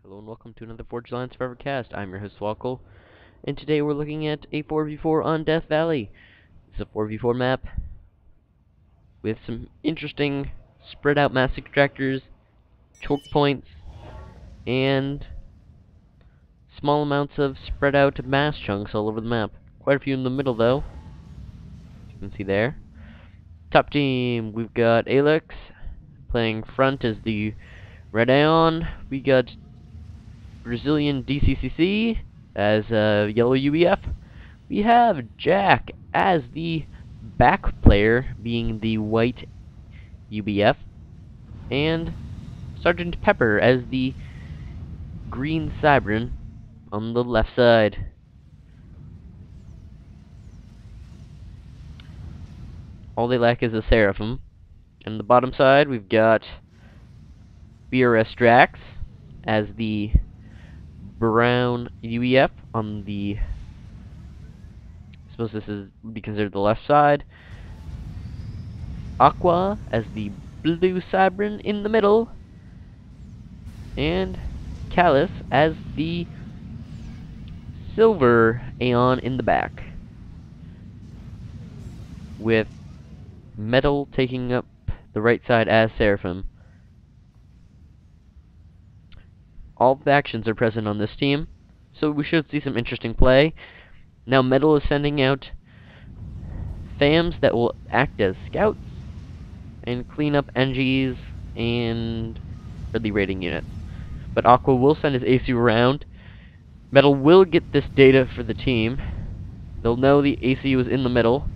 Hello and welcome to another Forge Alliance Forever cast. I'm your host Swkoll, and today we're looking at a 4v4 on Death Valley. It's a 4v4 map with some interesting spread out mass extractors, choke points, and small amounts of spread out mass chunks all over the map. Quite a few in the middle though, as you can see there. Top team, we've got Alex playing front as the Red Aeon. We got Brazilian DCCC as yellow UEF. We have Jack as the back player, being the white UBF, and Sergeant Pepper as the green Cybran on the left side. All they lack is a Seraphim. On the bottom side, we've got BRS Drax as the brown UEF on the, I suppose this would be considered the left side. Aqua as the blue Cybran in the middle, and Callus as the silver Aeon in the back, with Metal taking up the right side as Seraphim. All factions are present on this team, so we should see some interesting play. Now Metal is sending out FAMs that will act as scouts and clean up NGs and early raiding units. But Aqua will send his ACU around. Metal will get this data for the team. They'll know the ACU is in the middle.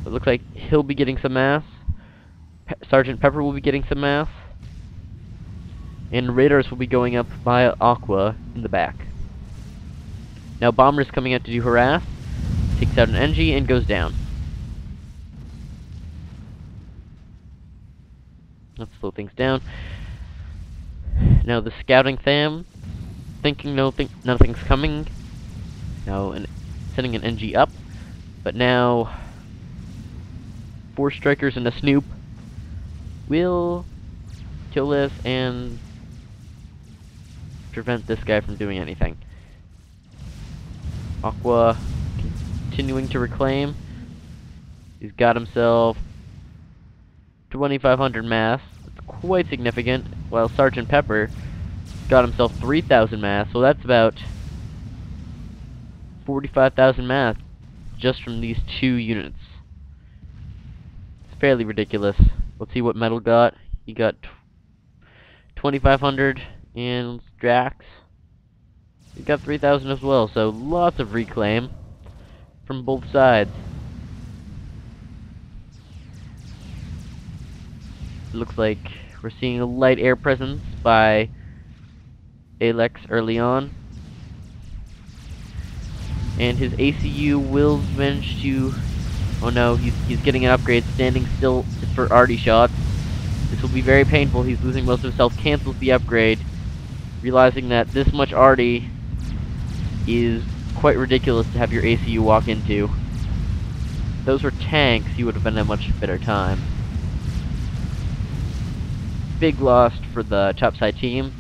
It looks like he'll be getting some mass. Sergeant Pepper will be getting some mass. And raiders will be going up by Aqua in the back. Now Bomber's coming out to do harass. Takes out an NG and goes down. Let's slow things down. Now the scouting fam, thinking nothing's coming. Now sending an NG up. But now 4 strikers and a snoop will kill this and prevent this guy from doing anything. Aqua continuing to reclaim. He's got himself 2,500 mass. That's quite significant. While Sergeant Pepper got himself 3,000 mass. So that's about 45,000 mass just from these 2 units. It's fairly ridiculous. Let's see what Metal got. He got 2,500 and Drax. He got 3,000 as well, so lots of reclaim from both sides. Looks like we're seeing a light air presence by Alex early on. And his ACU will manage to... Oh no, he's getting an upgrade, standing still for arty shots. This will be very painful. He's losing most of his health, cancels the upgrade, realizing that this much arty is quite ridiculous to have your ACU walk into. If those were tanks, you would have been a much better time. Big loss for the topside team.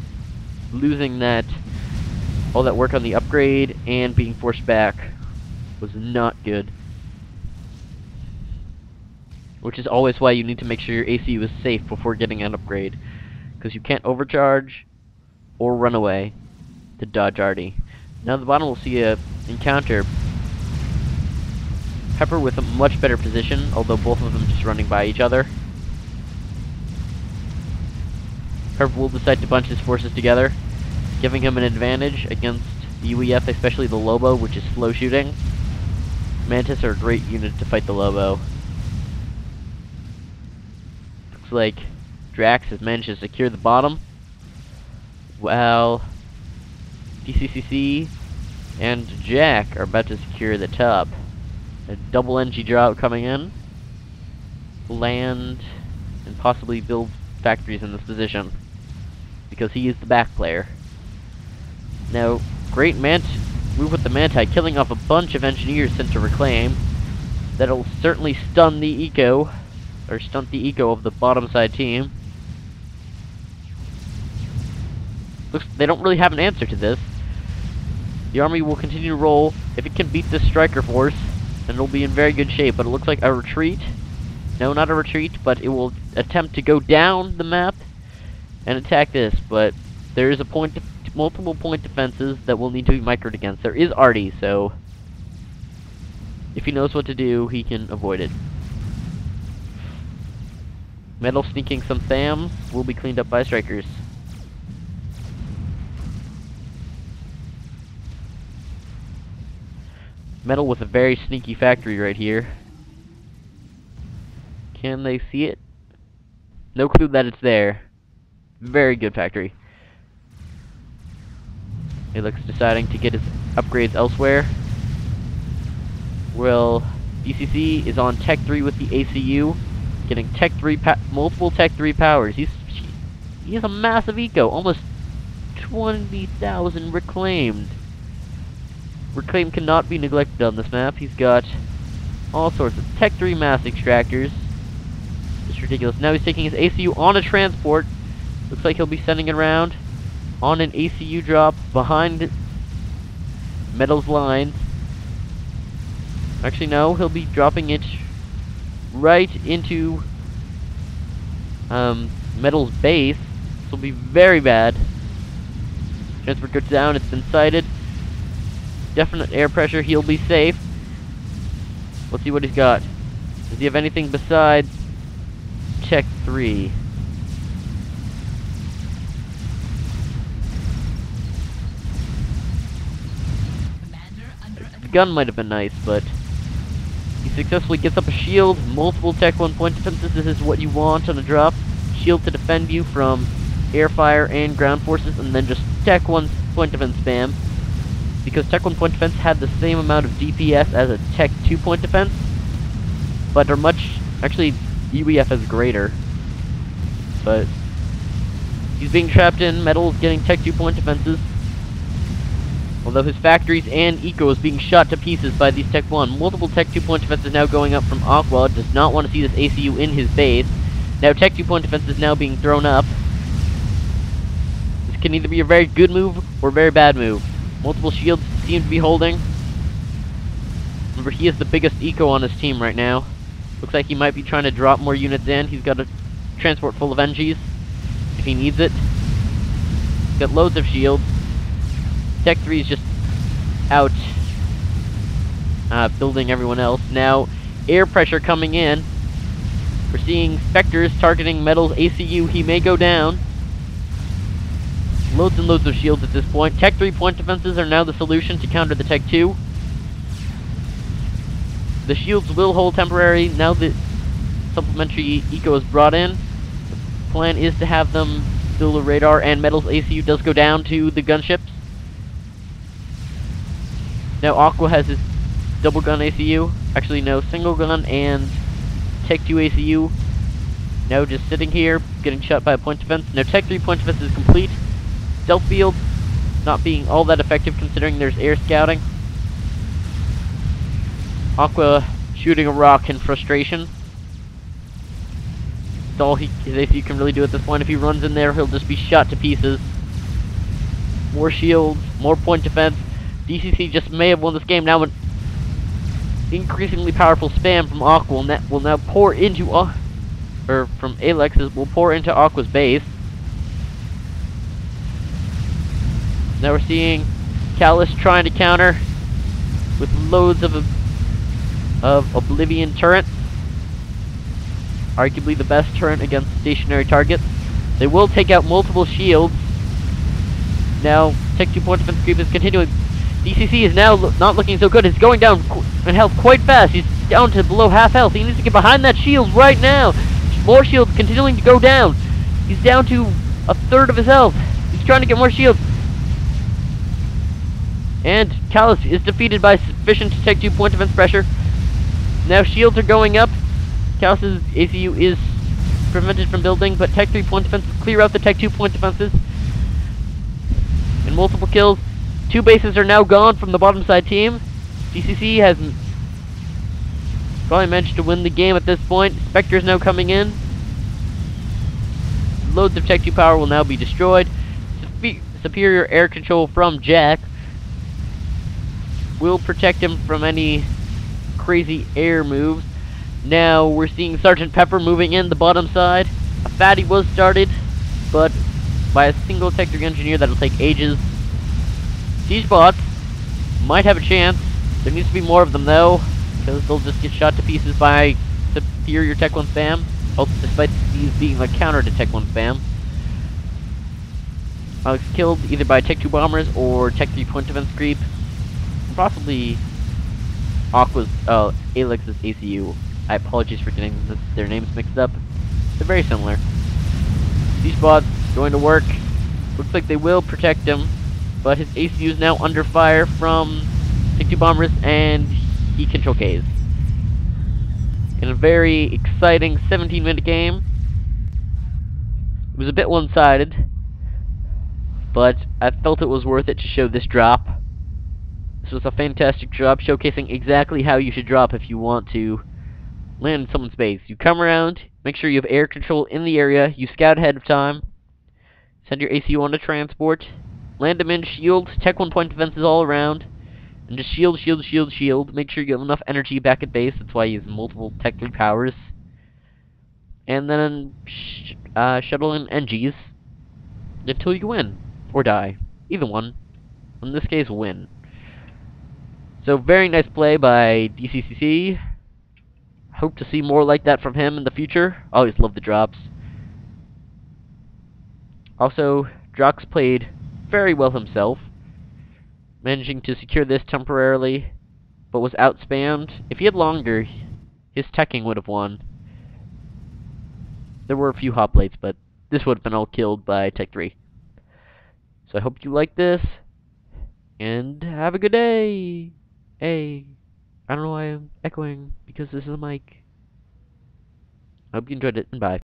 Losing all that work on the upgrade and being forced back was not good. Which is always why you need to make sure your ACU is safe before getting an upgrade, because you can't overcharge or run away to dodge arty. Now at the bottom we'll see a encounter. Pepper with a much better position, although both of them just running by each other. Pepper will decide to bunch his forces together, giving him an advantage against the UEF, especially the Lobo, which is slow shooting. Mantis are a great unit to fight the Lobo. Looks like Drax has managed to secure the bottom, while DCCC and Jack are about to secure the top. A double NG drop coming in. Land and possibly build factories in this position, because he is the back player. Now, great move with the Manti, killing off a bunch of engineers sent to reclaim. That'll certainly stun the eco, or stunt the eco of the bottom side team. they don't really have an answer to this. The army will continue to roll. If it can beat this striker force, then it'll be in very good shape. But it looks like a retreat. No, not a retreat, but it will attempt to go down the map and attack this. But there is a multiple point defenses that will need to be microed against. There is Artie, so if he knows what to do, he can avoid it. Metal sneaking some Thams will be cleaned up by strikers. Metal with a very sneaky factory right here. Can they see it? No clue that it's there. Very good factory. Alex deciding to get his upgrades elsewhere. Well, DCC is on Tech 3 with the ACU, getting Tech 3 multiple Tech 3 powers. He has a massive eco, almost 20,000 reclaimed. Reclaim cannot be neglected on this map. He's got all sorts of Tech 3 mass extractors. It's ridiculous. Now he's taking his ACU on a transport. Looks like he'll be sending it around on an ACU drop behind Metal's lines. Actually, no, he'll be dropping it right into Metal's base. This will be very bad. Transport goes down, it's been sighted. Definite air pressure, he'll be safe. Let's see what he's got. Does he have anything besides Tech 3? The gun might have been nice, but he successfully gets up a shield, multiple Tech 1 point defenses. This is what you want on a drop. Shield to defend you from air fire and ground forces, and then just Tech 1 point defense spam. Because Tech 1 point defense had the same amount of DPS as a Tech 2 point defense, but are much, actually, UEF is greater. But he's being trapped in, Metal is getting Tech 2 point defenses. Although his factories and eco is being shot to pieces by these Tech 1. Multiple Tech 2 point defenses now going up from Aqua. Does not want to see this ACU in his base. Now Tech 2 point defense is now being thrown up. This can either be a very good move or a very bad move. Multiple shields seem to be holding. Remember, he is the biggest eco on his team right now. Looks like he might be trying to drop more units in. He's got a transport full of NGs if he needs it. He's got loads of shields. Tech 3 is just out building everyone else. Now, air pressure coming in. We're seeing Spectres targeting Metal's ACU. He may go down. Loads and loads of shields at this point. Tech 3 point defenses are now the solution to counter the Tech 2. The shields will hold temporary now that supplementary eco is brought in. The plan is to have them build a radar, and Metal's ACU does go down to the gunships. Now Aqua has his double gun ACU. Actually, no, single gun and Tech 2 ACU. Now just sitting here, getting shot by a point defense. Now Tech 3 point defense is complete. Stealth field not being all that effective considering there's air scouting. Aqua shooting a rock in frustration. That's all his ACU can really do at this point. If he runs in there, he'll just be shot to pieces. More shields, more point defense. DCC just may have won this game. Now an increasingly powerful spam from Aqua will now pour into from Alex will pour into Aqua's base. Now we're seeing Callus trying to counter with loads of Oblivion turrets. Arguably the best turret against stationary targets. They will take out multiple shields. Now Tech 2 point defense creep is continuing. DCC is now not looking so good. He's going down in health quite fast. He's down to below half health. He needs to get behind that shield right now. More shields continuing to go down. He's down to a third of his health. He's trying to get more shields. And Callus is defeated by sufficient Tech 2 point defense pressure. Now shields are going up. Callus's ACU is prevented from building, but Tech 3 point defenses clear out the Tech 2 point defenses. And multiple kills. 2 bases are now gone from the bottom side team. DCC has probably managed to win the game at this point. Spectre is now coming in. Loads of Tech 2 power will now be destroyed. superior air control from Jack will protect him from any crazy air moves. Now we're seeing Sergeant Pepper moving in the bottom side. A fatty was started, but by a single Tech 3 engineer that'll take ages. Siege bots might have a chance. There needs to be more of them though, because they'll just get shot to pieces by superior Tech 1 spam. Oh, despite these being like counter to Tech 1 spam. Alex killed either by Tech 2 bombers or Tech 3 point defense creep. Possibly Alex's ACU. I apologize for getting their names mixed up. They're very similar. These bots going to work. Looks like they will protect him, but his ACU is now under fire from Tech 2 bombers, and he control Ks. In a very exciting 17-minute game. It was a bit one-sided, but I felt it was worth it to show this drop. This was a fantastic drop, showcasing exactly how you should drop if you want to land in someone's base. You come around, make sure you have air control in the area, you scout ahead of time, send your ACU on to transport, land them in, shield, Tech 1 point defenses all around, and just shield, shield, shield, shield. Make sure you have enough energy back at base, that's why I use multiple Tech 3 powers. And then shuttle in NGs until you win, or die. Either one. In this case, win. So, very nice play by DCCC. Hope to see more like that from him in the future. Always love the drops. Also, Drox played very well himself, managing to secure this temporarily, but was outspammed. If he had longer, his teching would have won. There were a few hot plates, but this would have been all killed by Tech 3. So I hope you like this, and have a good day! Hey, I don't know why I'm echoing, because this is a mic. I hope you enjoyed it, and bye.